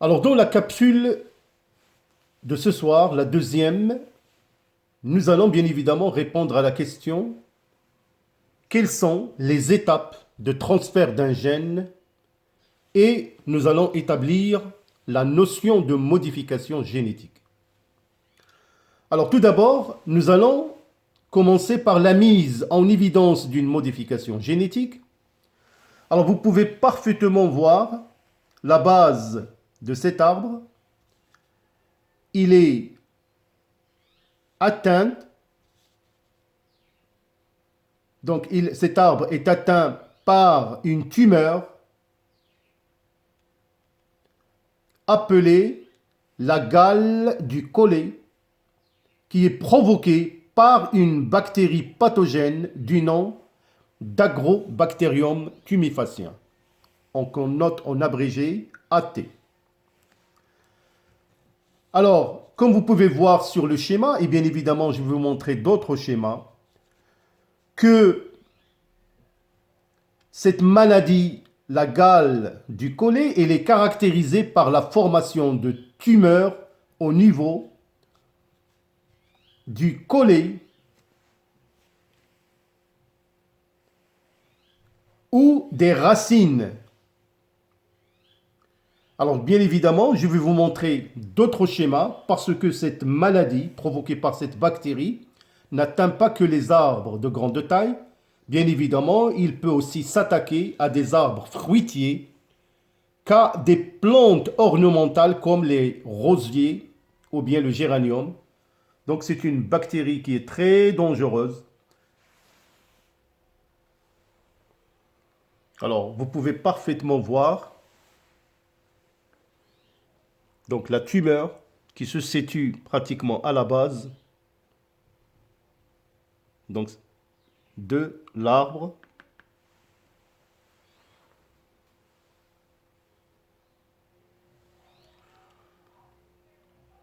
Alors, dans la capsule de ce soir, la deuxième, nous allons bien évidemment répondre à la question: quelles sont les étapes de transfert d'un gène? Et nous allons établir la notion de modification génétique. Alors, tout d'abord, nous allons commencer par la mise en évidence d'une modification génétique. Alors, vous pouvez parfaitement voir la base de cet arbre. Il est atteint, donc cet arbre est atteint par une tumeur appelée la gale du collet, qui est provoquée par une bactérie pathogène du nom d'Agrobacterium tumefaciens, qu'on note en abrégé AT. Alors, comme vous pouvez voir sur le schéma, et bien évidemment je vais vous montrer d'autres schémas, que cette maladie, la gale du collet, elle est caractérisée par la formation de tumeurs au niveau du collet ou des racines. Alors bien évidemment, je vais vous montrer d'autres schémas parce que cette maladie provoquée par cette bactérie n'atteint pas que les arbres de grande taille. Bien évidemment, il peut aussi s'attaquer à des arbres fruitiers, qu'à des plantes ornementales comme les rosiers ou bien le géranium. Donc c'est une bactérie qui est très dangereuse. Alors vous pouvez parfaitement voir donc la tumeur qui se situe pratiquement à la base donc, de l'arbre.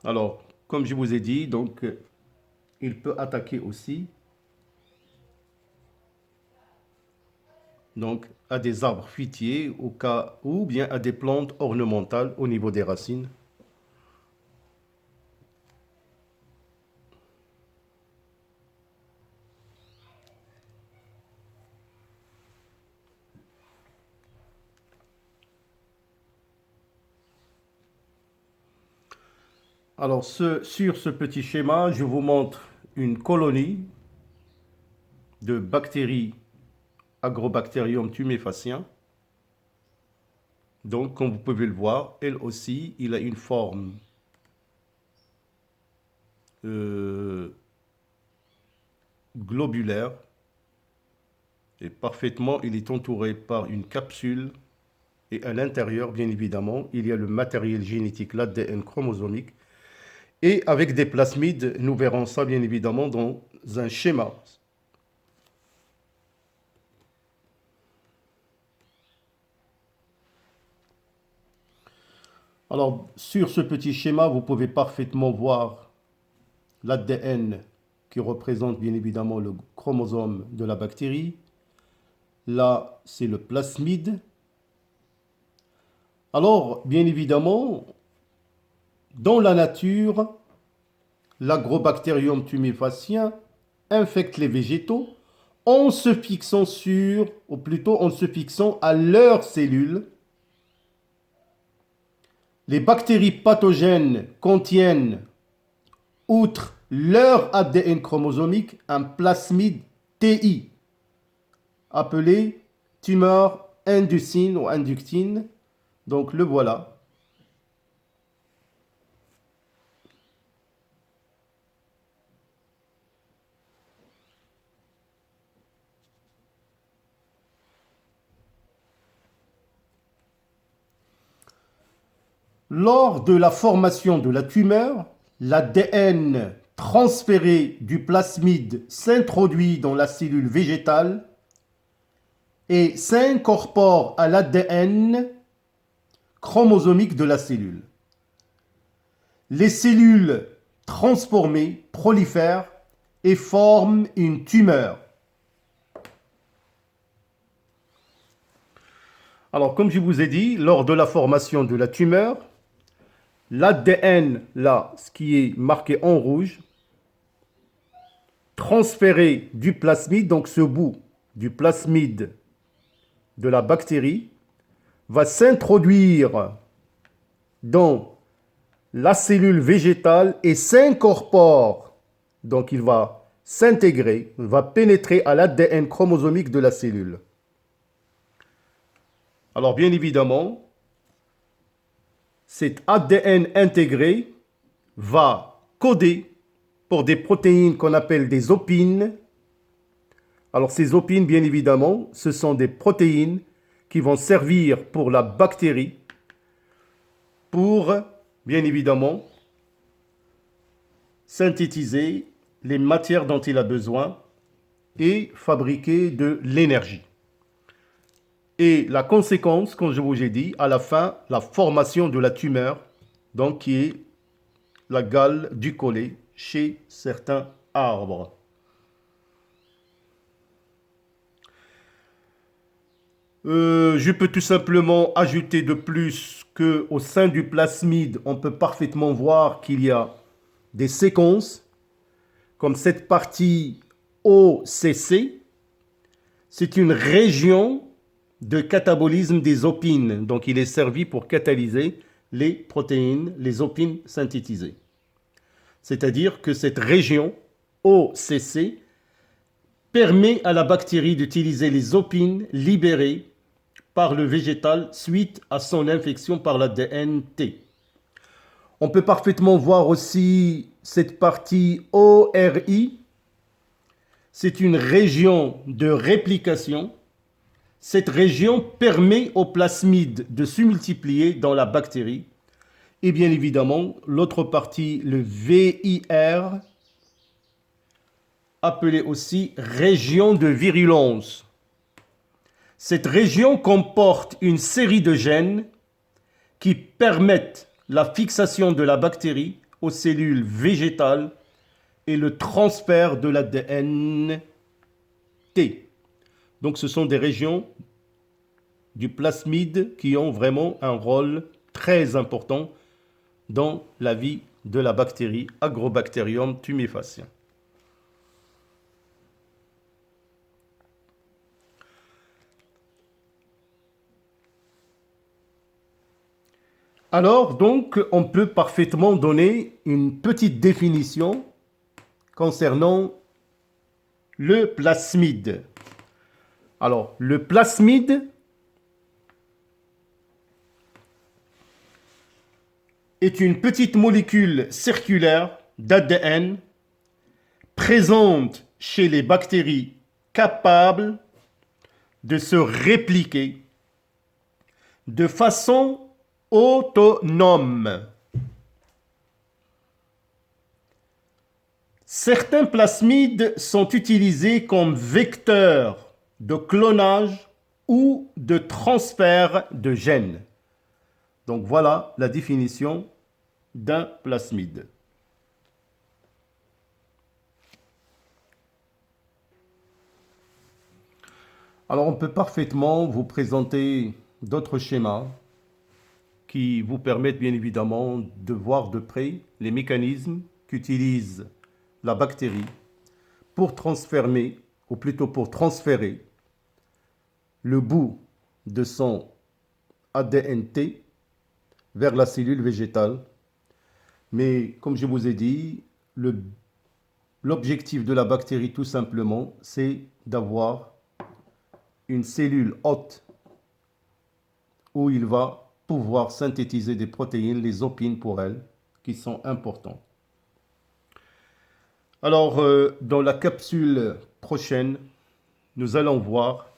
Alors, comme je vous ai dit, donc, il peut attaquer aussi donc, à des arbres fruitiers au cas, ou bien à des plantes ornementales au niveau des racines. Alors, sur ce petit schéma, je vous montre une colonie de bactéries Agrobacterium tumefaciens. Donc, comme vous pouvez le voir, elle aussi, il a une forme globulaire. Et parfaitement, il est entouré par une capsule. Et à l'intérieur, bien évidemment, il y a le matériel génétique, l'ADN chromosomique. Et avec des plasmides, nous verrons ça bien évidemment dans un schéma. Alors, sur ce petit schéma, vous pouvez parfaitement voir l'ADN qui représente bien évidemment le chromosome de la bactérie. Là, c'est le plasmide. Alors, bien évidemment, dans la nature, l'Agrobacterium tumefaciens infecte les végétaux en se fixant sur, ou plutôt en se fixant à leurs cellules. Les bactéries pathogènes contiennent, outre leur ADN chromosomique, un plasmide TI, appelé tumeur inducine ou inductine. Donc le voilà. Lors de la formation de la tumeur, l'ADN transféré du plasmide s'introduit dans la cellule végétale et s'incorpore à l'ADN chromosomique de la cellule. Les cellules transformées prolifèrent et forment une tumeur. Alors, comme je vous ai dit, lors de la formation de la tumeur, l'ADN, là, ce qui est marqué en rouge, transféré du plasmide, donc ce bout du plasmide de la bactérie, va s'introduire dans la cellule végétale et s'incorpore. Donc il va s'intégrer, va pénétrer à l'ADN chromosomique de la cellule. Alors bien évidemment, cet ADN intégré va coder pour des protéines qu'on appelle des opines. Alors ces opines, bien évidemment, ce sont des protéines qui vont servir pour la bactérie, pour, bien évidemment, synthétiser les matières dont il a besoin et fabriquer de l'énergie. Et la conséquence, comme je vous ai dit, à la fin, la formation de la tumeur, donc qui est la gale du collet chez certains arbres. Je peux tout simplement ajouter de plus qu'au sein du plasmide, on peut parfaitement voir qu'il y a des séquences, comme cette partie OCC, c'est une région de catabolisme des opines. Donc il est servi pour catalyser les protéines, les opines synthétisées. C'est-à-dire que cette région OCC permet à la bactérie d'utiliser les opines libérées par le végétal suite à son infection par l'ADN T. On peut parfaitement voir aussi cette partie ORI. C'est une région de réplication. Cette région permet au plasmide de se multiplier dans la bactérie. Et bien évidemment, l'autre partie, le VIR, appelé aussi région de virulence. Cette région comporte une série de gènes qui permettent la fixation de la bactérie aux cellules végétales et le transfert de l'ADN T. Donc ce sont des régions du plasmide qui ont vraiment un rôle très important dans la vie de la bactérie Agrobacterium tumefaciens. Alors, donc, on peut parfaitement donner une petite définition concernant le plasmide. Alors, le plasmide est une petite molécule circulaire d'ADN présente chez les bactéries capables de se répliquer de façon autonome. Certains plasmides sont utilisés comme vecteurs de clonage ou de transfert de gènes. Donc voilà la définition d'un plasmide. Alors on peut parfaitement vous présenter d'autres schémas qui vous permettent bien évidemment de voir de près les mécanismes qu'utilise la bactérie pour transformer, ou plutôt pour transférer le bout de son ADNT vers la cellule végétale. Mais comme je vous ai dit, l'objectif de la bactérie tout simplement, c'est d'avoir une cellule hôte où il va pouvoir synthétiser des protéines, les opines pour elle, qui sont importantes. Alors, dans la capsule prochaine, nous allons voir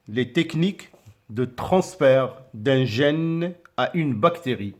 les techniques de transfert d'un gène à une bactérie.